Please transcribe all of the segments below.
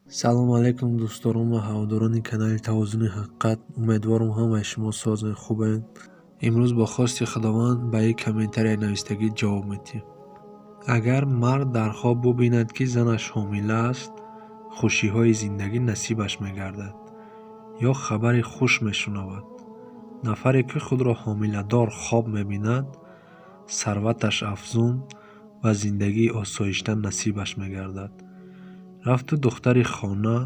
салому алайкум дӯстдорон ва ҳаводорони канали Тавозуни ҳақиқат. Умедворам ҳамаи шумо созу хубед. имрӯз бо хости худованд ба ин комментария навистагӣ ҷавоб медиҳем. агар мард дар хоб бубинад ки занаш ҳомила аст, хушиҳои зиндагӣ насибаш мегардад ё хабари хуш мешунавад. нафаре ки худро ҳомиладор хоб мебинад, сарваташ афзун ва зиндагии осоишта насибаш мегардад. рафту духтари хона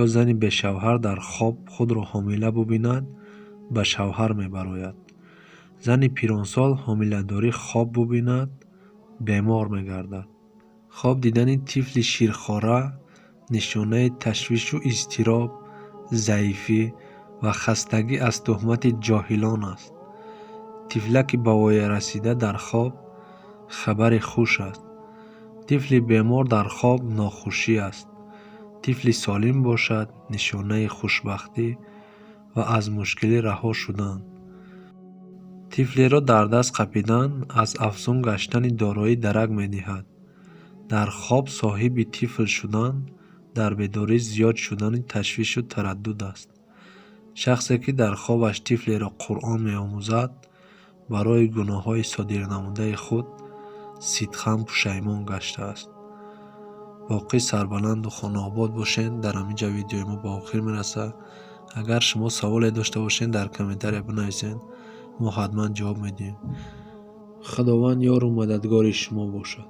ё зани бешавҳар дар хоб худро ҳомила бубинад, ба шавҳар мебарояд. зани пиронсол ҳомиладорӣ хоб бубинад, бемор мегардад. хоб дидани тифли ширхора нишонаи ташвишу изтироб, заифӣ ва хастагӣ аз тӯҳмати ҷоҳилон аст. тифлаки ба воя расида дар хоб хабари хуш аст. тифли бемор дар хоб нохушӣ аст. тифли солим бошад нишонаи хушбахтӣ ва аз мушкилӣ раҳо шудан. тифлеро дар даст қапидан аз афзун гаштани дороӣ дарак медиҳад. дар хоб соҳиби тифл шудан дар бедорӣ зиёд шудани ташвишу тараддуд аст. шахсе ки дар хобаш тифлеро Қуръон меомӯзад, барои гуноҳҳои содирнамудаи худ сидхан пушаймон гаштааст. боқӣ сарбаланду хонаобод бошед. дар ҳаминҷа видеои мо ба охир мерасад. агар шумо саволе дошта бошед дар комментария бинависед, мо ҳатман ҷавоб медиҳем. худованд ёру мададгори шумо бошад.